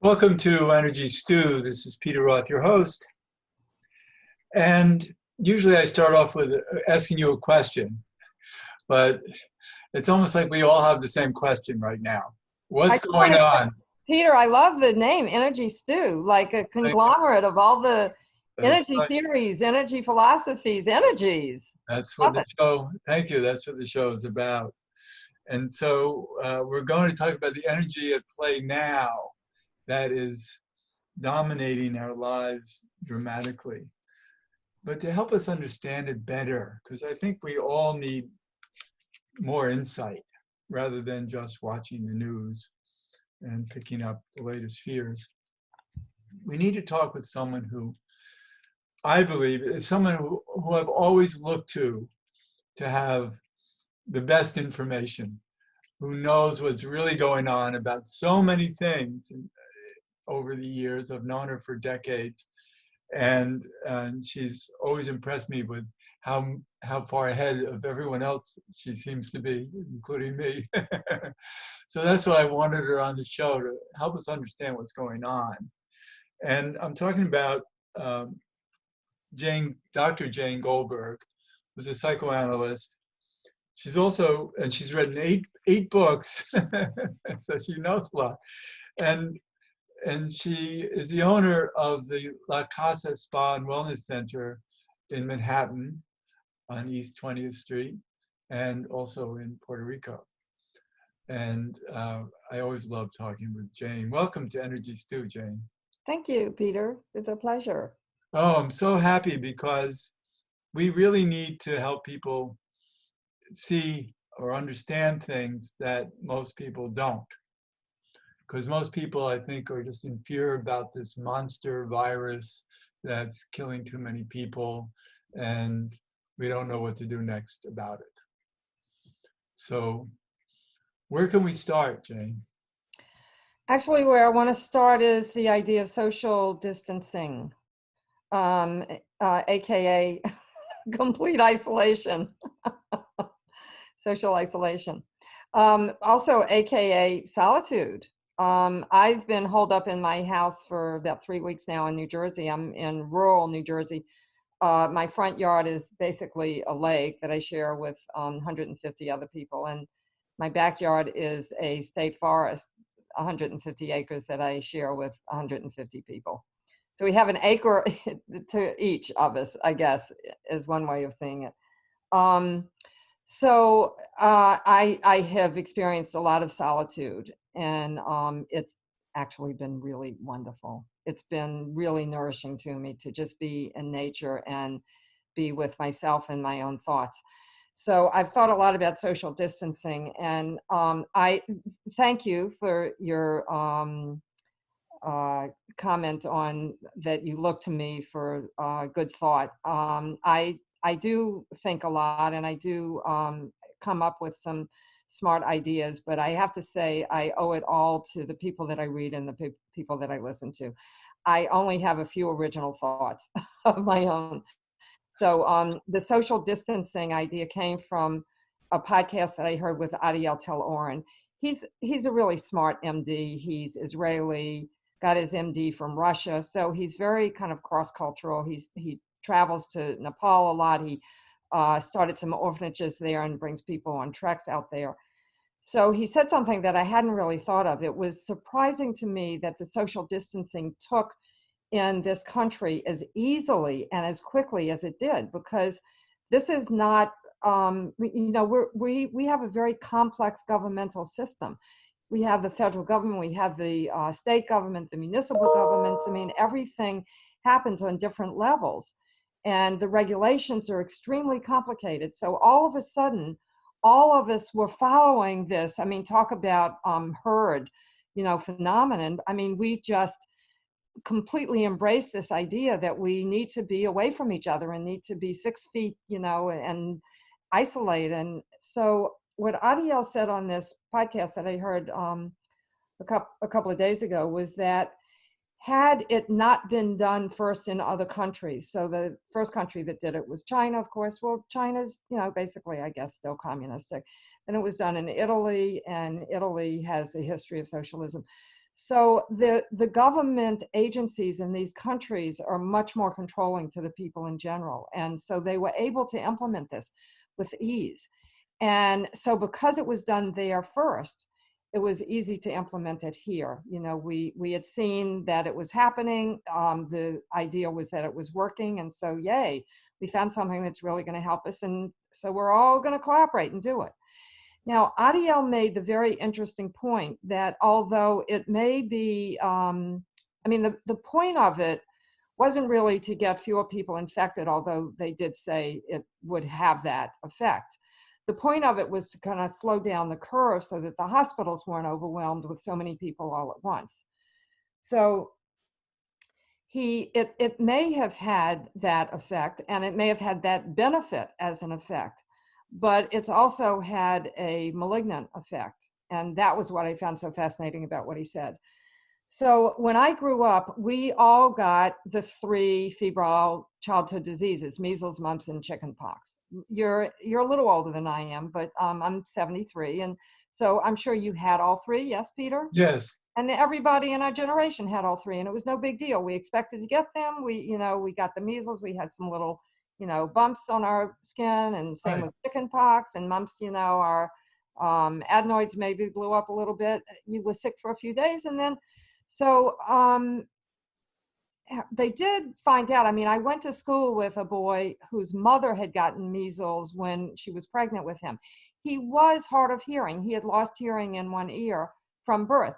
Welcome to Energy Stew. This is Peter Roth, your host. And usually I start off with asking you a question, but it's almost like we all have the same question right now. What's going on? Peter, I love the name Energy Stew, like a conglomerate of all the energy theories, energy philosophies, energies. That's what the show, thank you, that's what the show is about. And so we're going to talk about the energy at play now that is dominating our lives dramatically. But to help us understand it better, because I think we all need more insight rather than just watching the news and picking up the latest fears. We need to talk with someone who I believe is someone who I've always looked to have the best information, who knows what's really going on about so many things. And over the years, I've known her for decades, and she's always impressed me with how far ahead of everyone else she seems to be, including me. So that's why I wanted her on the show, to help us understand what's going on. And I'm talking about Dr. Jane Goldberg, who's a psychoanalyst. She's also, and she's written eight books, so she knows a lot. And she is the owner of the Casa Spa and Wellness Center in Manhattan on East 20th Street, and also in Puerto Rico. And I always love talking with Jane. Welcome to Energy Stew, Jane. Thank you, Peter. It's a pleasure. Oh, I'm so happy because we really need to help people see or understand things that most people don't. Because most people, I think, are just in fear about this monster virus that's killing too many people, and we don't know what to do next about it. So where can we start, Jane? Actually, where I want to start is the idea of social distancing, aka complete isolation, social isolation. Also, aka solitude. I've been holed up in my house for about 3 weeks now in New Jersey. I'm in rural New Jersey. My front yard is basically a lake that I share with 150 other people. And my backyard is a state forest, 150 acres that I share with 150 people. So we have an acre to each of us, I guess, is one way of seeing it. So I have experienced a lot of solitude, and it's actually been really wonderful. It's been really nourishing to me to just be in nature and be with myself and my own thoughts. So I've thought a lot about social distancing, and I thank you for your comment on that you look to me for good thought. I do think a lot, and I do come up with some smart ideas, but I have to say I owe it all to the people that I read and the people that I listen to. I only have a few original thoughts of my own. So the social distancing idea came from a podcast that I heard with Adiel Tel-Oren. He's a really smart MD. He's Israeli, got his MD from Russia, so he's very kind of cross-cultural. He travels to Nepal a lot. He started some orphanages there and brings people on treks out there. So he said something that I hadn't really thought of. It was surprising to me that the social distancing took in this country as easily and as quickly as it did, because this is not, we have a very complex governmental system. We have the federal government, we have the state government, the municipal governments. I mean, everything happens on different levels, and the regulations are extremely complicated. So all of a sudden, all of us were following this. I mean, talk about herd, phenomenon. I mean, we just completely embrace this idea that we need to be away from each other and need to be 6 feet, and isolate. And so what Adiel said on this podcast that I heard a couple of days ago was that had it not been done first in other countries, so the first country that did it was China, of course. Well, China's, basically, I guess, still communistic. Then it was done in Italy, and Italy has a history of socialism. So the government agencies in these countries are much more controlling to the people in general. And so they were able to implement this with ease. And so because it was done there first, it was easy to implement it here. You know, we had seen that it was happening. The idea was that it was working. And so, yay, we found something that's really going to help us. And so we're all going to cooperate and do it. Now, Adiel made the very interesting point that although it may be, I mean, the point of it wasn't really to get fewer people infected, although they did say it would have that effect. The point of it was to kind of slow down the curve so that the hospitals weren't overwhelmed with so many people all at once. So it may have had that effect, and it may have had that benefit as an effect, but it's also had a malignant effect. And that was what I found so fascinating about what he said. So when I grew up, we all got the three febrile childhood diseases: measles, mumps, and chickenpox. You're a little older than I am, but I'm 73, and so I'm sure you had all three. Yes, Peter? Yes. And everybody in our generation had all three, and it was no big deal. We expected to get them. We got the measles. We had some little, bumps on our skin, and same Right. with chicken pox and mumps. Our adenoids maybe blew up a little bit. You were sick for a few days, and then so they did find out. I mean, I went to school with a boy whose mother had gotten measles when she was pregnant with him. He was hard of hearing. He had lost hearing in one ear from birth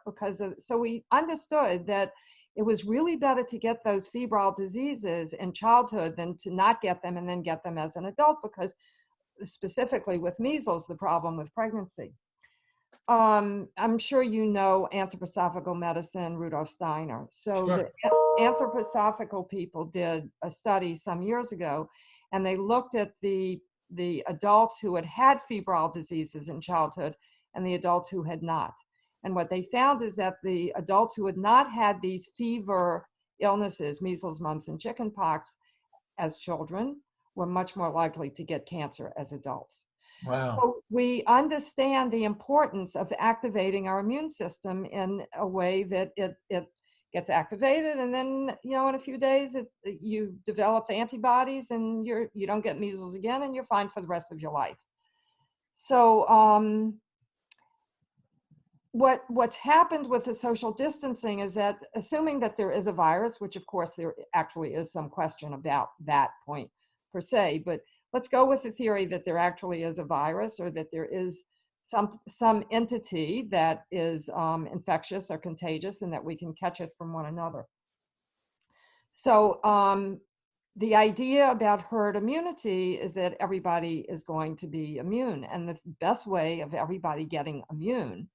so we understood that it was really better to get those febrile diseases in childhood than to not get them and then get them as an adult, because specifically with measles, the problem with pregnancy. I'm sure you know anthroposophical medicine, Rudolf Steiner. So the Sure. anthroposophical people did a study some years ago, and they looked at the adults who had had febrile diseases in childhood and the adults who had not. And what they found is that the adults who had not had these fever illnesses, measles, mumps, and chickenpox, as children, were much more likely to get cancer as adults. Wow. So we understand the importance of activating our immune system in a way that it gets activated, and then in a few days you develop the antibodies, and you don't get measles again, and you're fine for the rest of your life. So what's happened with the social distancing is that, assuming that there is a virus, which of course there actually is some question about that point per se, but let's go with the theory that there actually is a virus, or that there is some entity that is infectious or contagious, and that we can catch it from one another. So the idea about herd immunity is that everybody is going to be immune, and the best way of everybody getting immune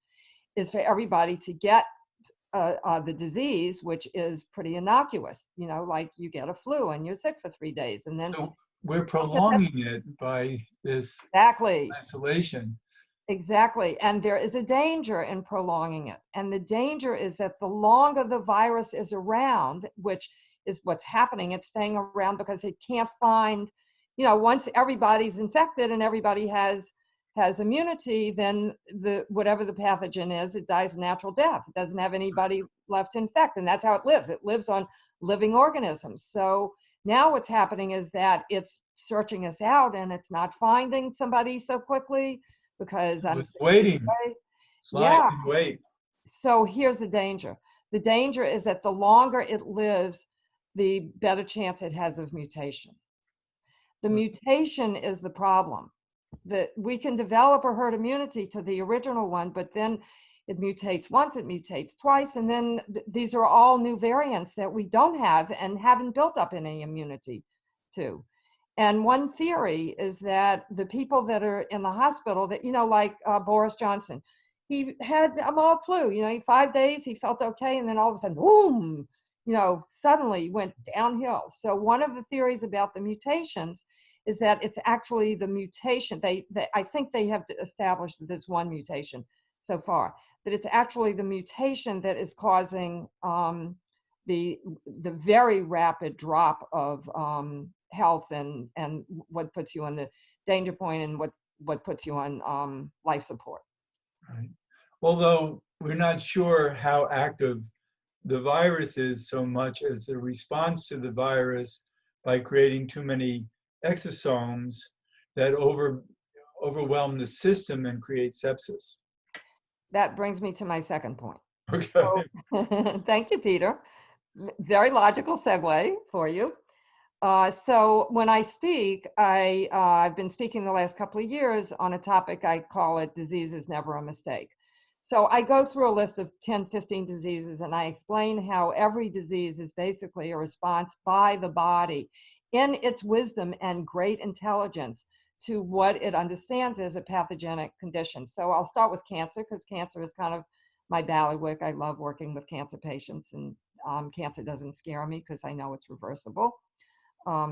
is for everybody to get the disease, which is pretty innocuous. Like you get a flu and you're sick for 3 days, and then So we're you get that. prolonging it by this Exactly. isolation. Exactly. And there is a danger in prolonging it. And the danger is that the longer the virus is around, which is what's happening, it's staying around because it can't find, once everybody's infected and everybody has immunity, then whatever the pathogen is, it dies a natural death. It doesn't have anybody left to infect. And that's how it lives. It lives on living organisms. So now what's happening is that it's searching us out, and it's not finding somebody so quickly because So I'm it's staying waiting, away. it's lying Yeah. in wait. So here's the danger. The danger is that the longer it lives, the better chance it has of mutation. The mutation is the problem. That we can develop a herd immunity to the original one, but then it mutates once, it mutates twice, and then these are all new variants that we don't have and haven't built up any immunity to. And one theory is that the people that are in the hospital that, like Boris Johnson, he had a mild flu, 5 days, he felt okay. And then all of a sudden, boom, suddenly went downhill. So one of the theories about the mutations is that it's actually the mutation. I think they have established that there's one mutation so far, that it's actually the mutation that is causing the very rapid drop of health, and what puts you on the danger point, and what puts you on life support. Right. Although we're not sure how active the virus is so much as a response to the virus by creating too many exosomes that overwhelm the system and create sepsis. That brings me to my second point. Okay. So, thank you, Peter. Very logical segue for you. So when I speak, I've been speaking the last couple of years on a topic. I call it "Disease is Never a Mistake." So I go through a list of 10, 15 diseases, and I explain how every disease is basically a response by the body in its wisdom and great intelligence to what it understands as a pathogenic condition. So I'll start with cancer, because cancer is kind of my bailiwick. I love working with cancer patients, and cancer doesn't scare me because I know it's reversible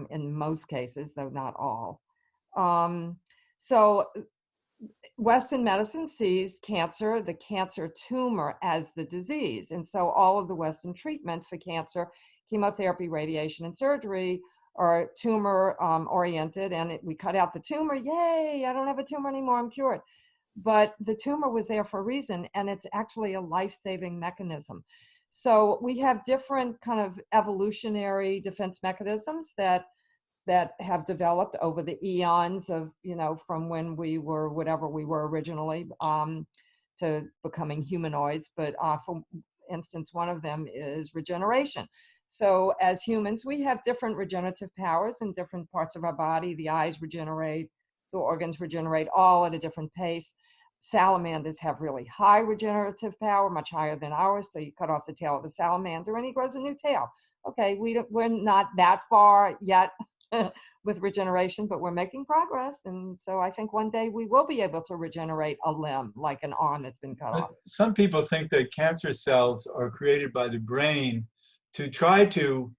in most cases, though not all. Um, so Western medicine sees cancer, the cancer tumor, as the disease. And so all of the Western treatments for cancer, chemotherapy, radiation, and surgery, are tumor oriented. And we cut out the tumor. Yay, I don't have a tumor anymore, I'm cured. But the tumor was there for a reason, and it's actually a life-saving mechanism. So we have different kind of evolutionary defense mechanisms that have developed over the eons of, from when we were whatever we were originally, to becoming humanoids. But for instance, one of them is regeneration. So as humans, we have different regenerative powers in different parts of our body. The eyes regenerate, the organs regenerate, all at a different pace. Salamanders have really high regenerative power, much higher than ours. So you cut off the tail of a salamander and he grows a new tail. Okay, we're not that far yet with regeneration, but we're making progress. And so I think one day we will be able to regenerate a limb, like an arm that's been cut off. Some people think that cancer cells are created by the brain to try to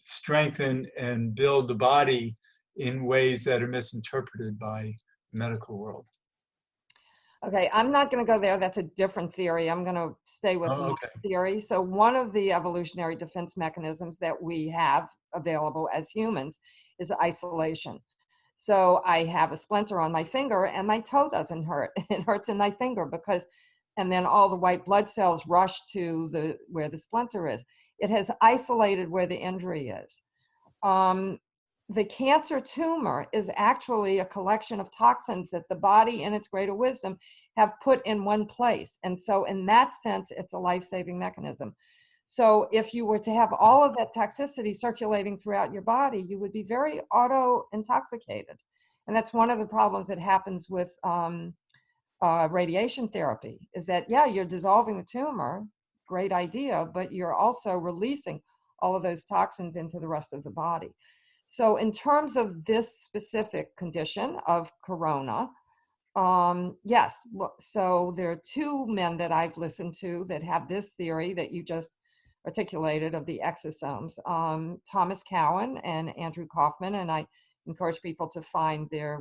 strengthen and build the body in ways that are misinterpreted by the medical world. Okay, I'm not going to go there. That's a different theory. I'm going to stay with my theory. So one of the evolutionary defense mechanisms that we have available as humans is isolation. So I have a splinter on my finger and my toe doesn't hurt. It hurts in my finger because, and then all the white blood cells rush to where the splinter is. It has isolated where the injury is. The cancer tumor is actually a collection of toxins that the body, in its greater wisdom, have put in one place. And so in that sense, it's a life-saving mechanism. So if you were to have all of that toxicity circulating throughout your body, you would be very auto-intoxicated. And that's one of the problems that happens with radiation therapy, is that, yeah, you're dissolving the tumor, great idea, but you're also releasing all of those toxins into the rest of the body. So in terms of this specific condition of corona, yes, so there are two men that I've listened to that have this theory that you just articulated of the exosomes, Thomas Cowan and Andrew Kaufman, and I encourage people to find their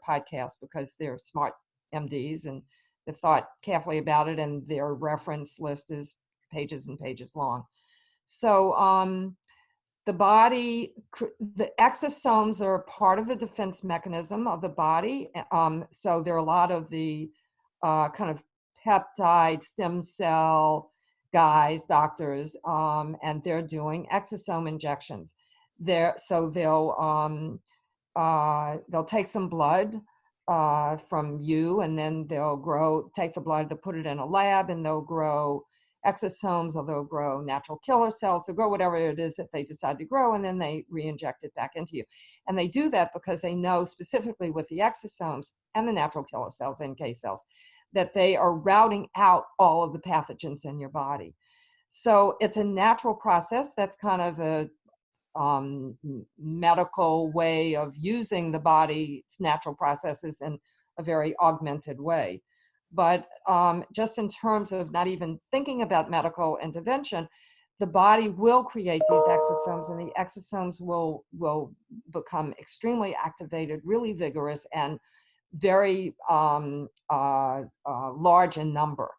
podcast because they're smart MDs and they've thought carefully about it, and their reference list is pages and pages long. So the body, the exosomes are part of the defense mechanism of the body. So there are a lot of the kind of peptide stem cell guys, doctors, and they're doing exosome injections. So they'll take some blood from you, and then they'll take the blood, they'll put it in a lab, and they'll grow exosomes, or they'll grow natural killer cells, they'll grow whatever it is that they decide to grow, and then they re-inject it back into you. And they do that because they know specifically with the exosomes and the natural killer cells, NK cells, that they are routing out all of the pathogens in your body. So it's a natural process. That's kind of a medical way of using the body's natural processes in a very augmented way. But just in terms of not even thinking about medical intervention, the body will create these exosomes, and the exosomes will become extremely activated, really vigorous, and very large in number.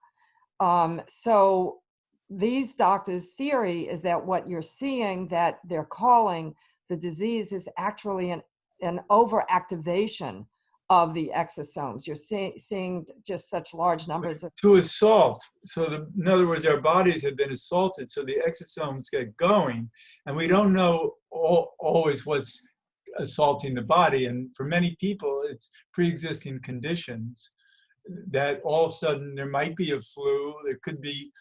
So these doctors' theory is that what you're seeing that they're calling the disease is actually an overactivation of the exosomes. You're seeing just such large numbers of. To assault. So in other words, our bodies have been assaulted, so the exosomes get going, and we don't know always what's assaulting the body. And for many people, it's pre-existing conditions that all of a sudden there might be a flu. There could be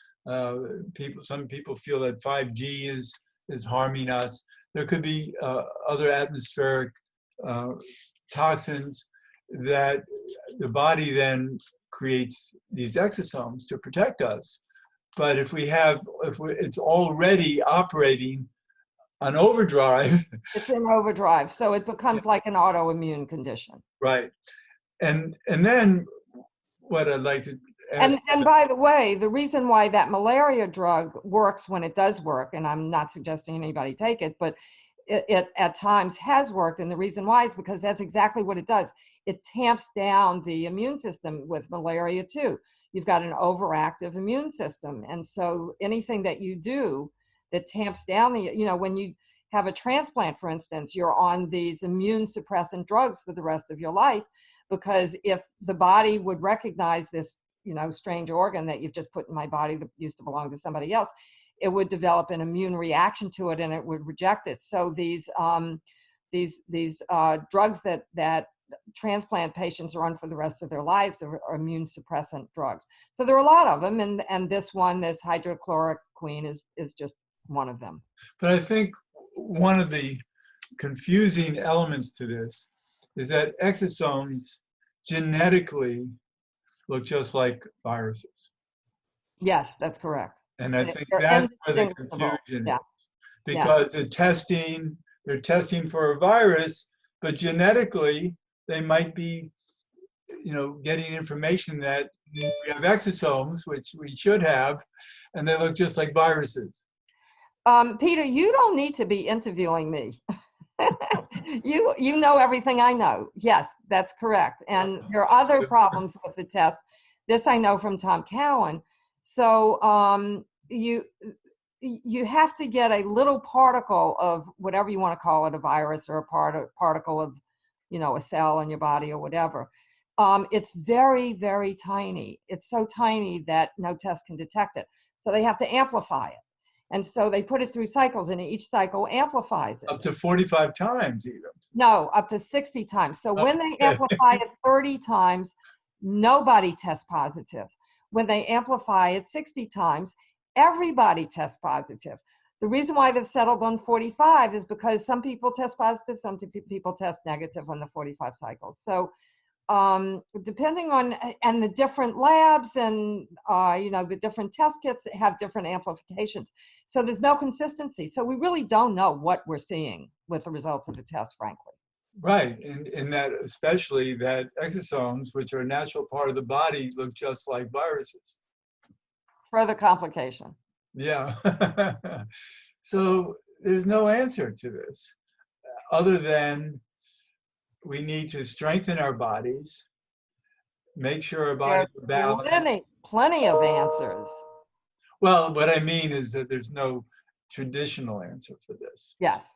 some people feel that 5G is harming us. There could be other atmospheric toxins that the body then creates these exosomes to protect us. But if it's already operating on overdrive. It's in overdrive, so it becomes like an autoimmune condition. Right. And then what I'd like to ask. And by the way, the reason why that malaria drug works when it does work, and I'm not suggesting anybody take it, but it at times has worked, and the reason why is because that's exactly what it does. It tamps down the immune system with malaria too. You've got an overactive immune system, and so anything that you do that tamps down when you have a transplant, for instance, you're on these immune suppressant drugs for the rest of your life, because if the body would recognize this, strange organ that you've just put in my body that used to belong to somebody else, it would develop an immune reaction to it and it would reject it. So these drugs that transplant patients are on for the rest of their lives are immune suppressant drugs. So there are a lot of them, and this hydrochloroquine is just one of them. But I think one of the confusing elements to this is that exosomes genetically look just like viruses. Yes, that's correct. And I think that's where the confusion is. Because they're testing for a virus, but genetically they might be, getting information that we have exosomes, which we should have, and they look just like viruses. Peter, you don't need to be interviewing me. You know everything I know. Yes, that's correct. And there are other problems with the test. This I know from Tom Cowan. So you have to get a little particle of whatever you want to call it, a virus or a particle of, a cell in your body or whatever. It's very, very tiny. It's so tiny that no test can detect it. So they have to amplify it. And so they put it through cycles, and each cycle amplifies it. Up to 45 times even. No, up to 60 times. So when they amplify it 30 times, nobody tests positive. When they amplify it 60 times, everybody tests positive. The reason why they've settled on 45 is because some people test positive, some people test negative on the 45 cycles. So depending on, and the different labs and, the different test kits have different amplifications. So there's no consistency. So we really don't know what we're seeing with the results of the test, frankly. Right, in that especially that exosomes, which are a natural part of the body, look just like viruses. Further complication. Yeah. So there's no answer to this other than we need to strengthen our bodies, make sure our bodies are balanced. Plenty of answers. Well, what I mean is that there's no traditional answer for this. Yes.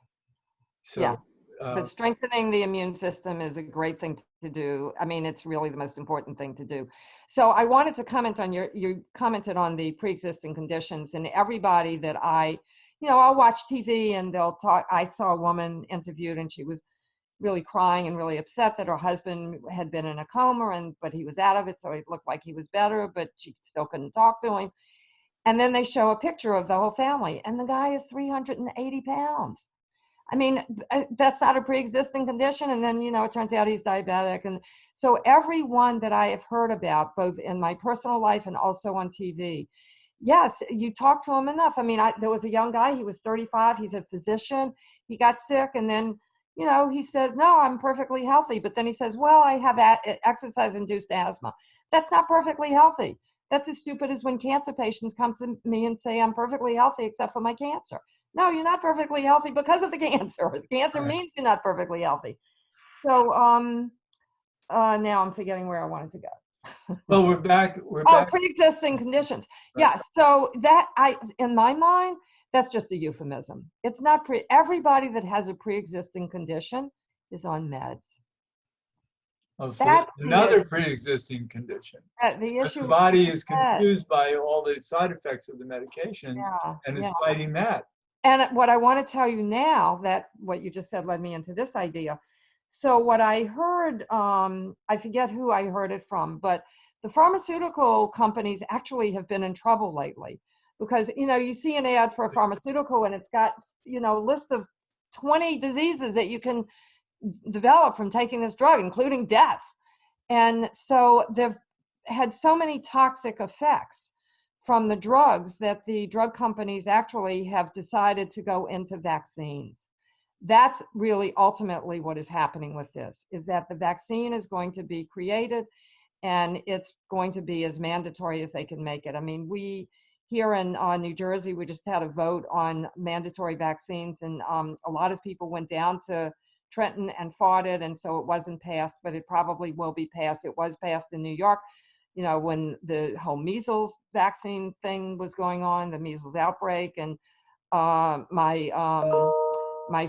So, yeah. But strengthening the immune system is a great thing to do. I mean, it's really the most important thing to do. So I wanted to comment on you commented on the pre-existing conditions, and everybody that I'll watch TV and they'll talk. I saw a woman interviewed and she was really crying and really upset that her husband had been in a coma, but he was out of it. So it looked like he was better, but she still couldn't talk to him. And then they show a picture of the whole family, and the guy is 380 pounds. I mean, that's not a pre-existing condition. And then, it turns out he's diabetic. And so everyone that I have heard about, both in my personal life and also on TV, yes, you talk to him enough. I mean, there was a young guy, he was 35, he's a physician, he got sick, and then, he says, no, I'm perfectly healthy. But then he says, well, I have exercise-induced asthma. That's not perfectly healthy. That's as stupid as when cancer patients come to me and say, I'm perfectly healthy except for my cancer. No, you're not perfectly healthy because of the cancer. The cancer means you're not perfectly healthy. So now I'm forgetting where I wanted to go. Well, we're back. Pre-existing conditions. Right. Yeah. So that in my mind, that's just a euphemism. It's not everybody that has a pre-existing condition is on meds. Oh, so that's That's the another pre-existing condition. the But the issue with body is that. confused by all the side effects of the medications Yeah, and is yeah. fighting that. And what I want to tell you now, that what you just said led me into this idea. So what I heard, I forget who I heard it from, but the pharmaceutical companies actually have been in trouble lately because, you see an ad for a pharmaceutical and it's got, a list of 20 diseases that you can develop from taking this drug, including death. And so they've had so many toxic effects from the drugs that the drug companies actually have decided to go into vaccines. That's really ultimately what is happening with this, is that the vaccine is going to be created and it's going to be as mandatory as they can make it. I mean, we here in New Jersey, we just had a vote on mandatory vaccines, and a lot of people went down to Trenton and fought it, and so it wasn't passed, but it probably will be passed. It was passed in New York, when the whole measles vaccine thing was going on, the measles outbreak, and my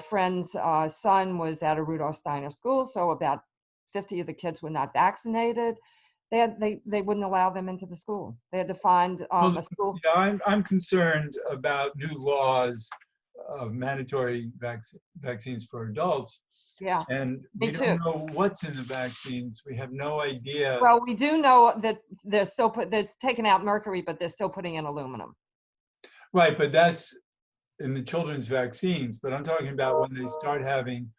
friend's son was at a Rudolph Steiner school, so about 50 of the kids were not vaccinated. They wouldn't allow them into the school. They had to find Well, a school. I'm concerned about new laws of mandatory vaccines for adults, Yeah, and we me too. don't know what's in the vaccines. We have no idea. Well, we do know that they're taking out mercury, but they're still putting in aluminum. Right, but that's in the children's vaccines. But I'm talking about when they start having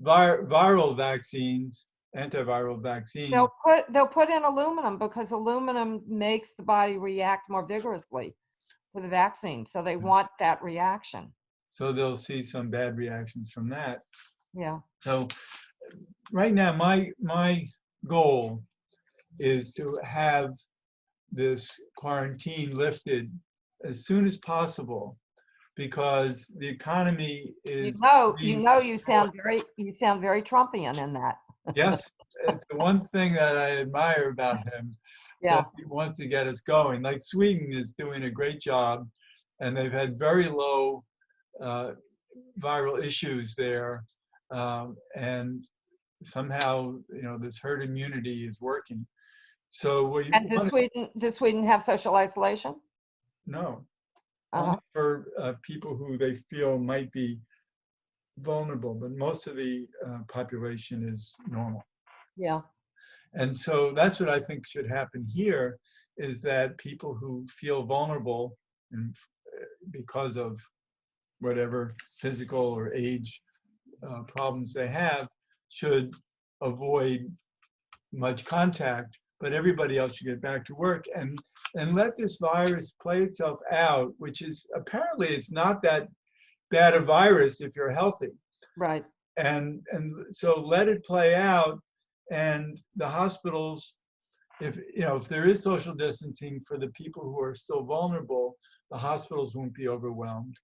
viral vaccines, antiviral vaccines. They'll put in aluminum because aluminum makes the body react more vigorously to the vaccine. So they want that reaction. So they'll see some bad reactions from that. Yeah. So right now, my goal is to have this quarantine lifted as soon as possible, because the economy is being You destroyed. sound very Trumpian in that. Yes, it's the one thing that I admire about him. Yeah. That he wants to get us going. Like Sweden is doing a great job, and they've had very low uh, viral issues there, and somehow this herd immunity is working. So what you And want does Sweden have social isolation? to know, Uh-huh. only for people who they feel might be vulnerable, but most of the population is normal. Yeah. And so that's what I think should happen here, is that people who feel vulnerable and because of whatever physical or age problems they have should avoid much contact, but everybody else should get back to work and let this virus play itself out, which is apparently it's not that bad a virus if you're healthy. Right. And so let it play out, and the hospitals, if there is social distancing for the people who are still vulnerable, the hospitals won't be overwhelmed.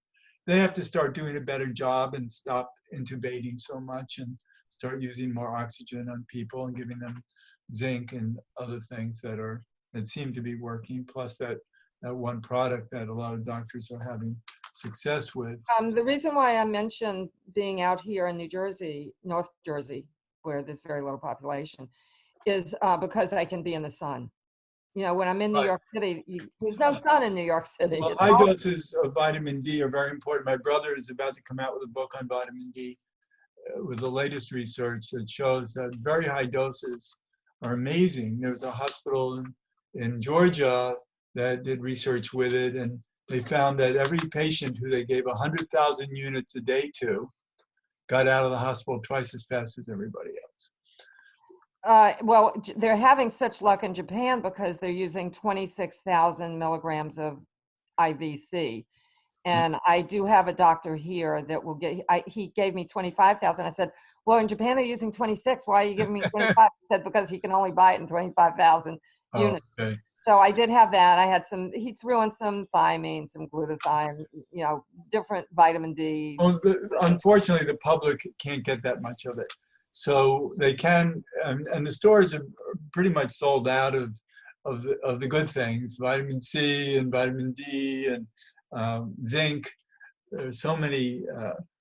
They have to start doing a better job and stop intubating so much and start using more oxygen on people and giving them zinc and other things that seem to be working, plus that one product that a lot of doctors are having success with. The reason why I mentioned being out here in New Jersey, North Jersey, where there's very little population, is because I can be in the sun. When I'm in New Right. York City, there's no sun in New York City. Well, It's high all, doses of vitamin D are very important. My brother is about to come out with a book on vitamin D with the latest research that shows that very high doses are amazing. There was a hospital in Georgia that did research with it, and they found that every patient who they gave 100,000 units a day to got out of the hospital twice as fast as everybody else. well, they're having such luck in Japan because they're using 26,000 milligrams of IVC. And I do have a doctor here that will he gave me 25,000. I said, well, in Japan, they're using 26. Why are you giving me 25? He said, because he can only buy it in 25,000 Oh, units. okay. So I did have that. I had he threw in some thiamine, some glutathione, different vitamin D. Well, unfortunately, the public can't get that much of it. So they can, and the stores are pretty much sold out of the good things, vitamin C and vitamin D and zinc. There's so many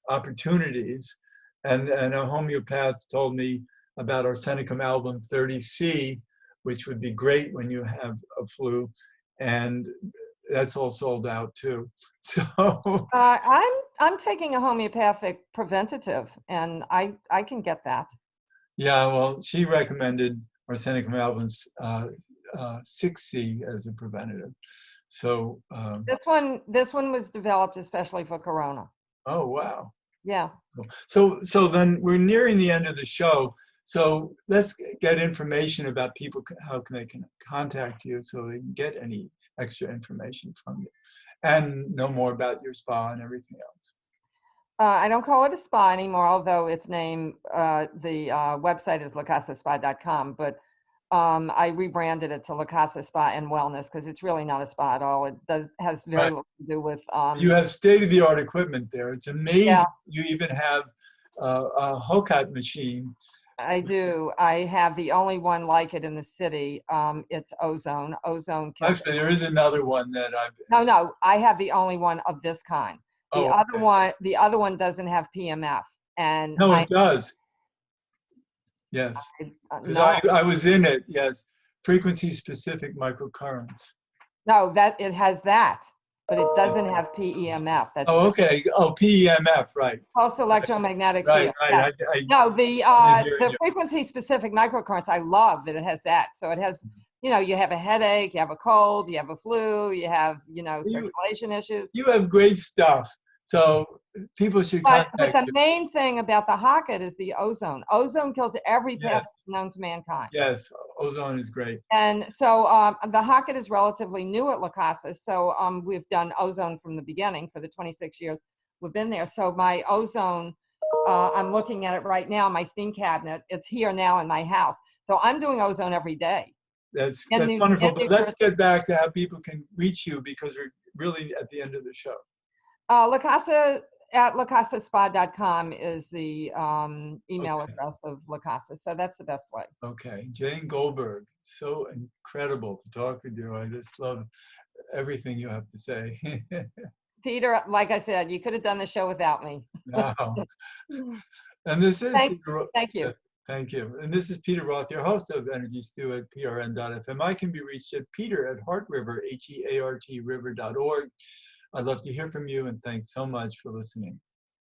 opportunities. And a homeopath told me about Arsenicum album 30C, which would be great when you have a flu. And that's all sold out too. So I'm taking a homeopathic preventative, and I can get that. yeah, well, she recommended Arsenicum album 6C as a preventative. So This one was developed especially for Corona. oh wow. Yeah. So then we're nearing the end of the show. So let's get information about people, how can they contact you so they can get any extra information from you and know more about your spa and everything else. I don't call it a spa anymore, although its name, the website is lacasaspa.com, but I rebranded it to La Casa Spa and Wellness because it's really not a spa at all. It has very Right. little to do with. You have state-of-the-art equipment there. It's amazing. Yeah. You even have a Hokat machine. I do. I have the only one like it in the city. It's ozone. Ozone kills. Actually, there is another one that I've. No, I have the only one of this kind. The other one doesn't have PMF, and no, it does. Yes, because no, I was in it. Yes, frequency-specific microcurrents. no, that it has that, but it doesn't have PEMF. That's oh, okay. Oh, PEMF, right. pulse electromagnetic Right, field. right. Yeah. No, the frequency-specific microcurrents. I love that it has that. So it has, you know, you have a headache, you have a cold, you have a flu, you have, you know, circulation issues. You have great stuff. So people should contact But the you. main thing about the Hocket is the ozone. Ozone kills every pathogen known to mankind. Yes, ozone is great. And so the Hocket is relatively new at La Casa. So we've done ozone from the beginning for the 26 years we've been there. So my ozone, I'm looking at it right now, my steam cabinet, it's here now in my house. So I'm doing ozone every day. That's wonderful. But let's get back to how people can reach you because we're really at the end of the show. La Casa at lacasaspa.com is the email address of La Casa. So that's the best way. Okay. Jane Goldberg, it's so incredible to talk with you. I just love everything you have to say. Peter, like I said, you could have done the show without me. No. And this is Thank you. Yes, thank you. And this is Peter Roth, your host of Energy Stew at prn.fm. I can be reached at peter@heartriver, HEART river.org. I'd love to hear from you, and thanks so much for listening.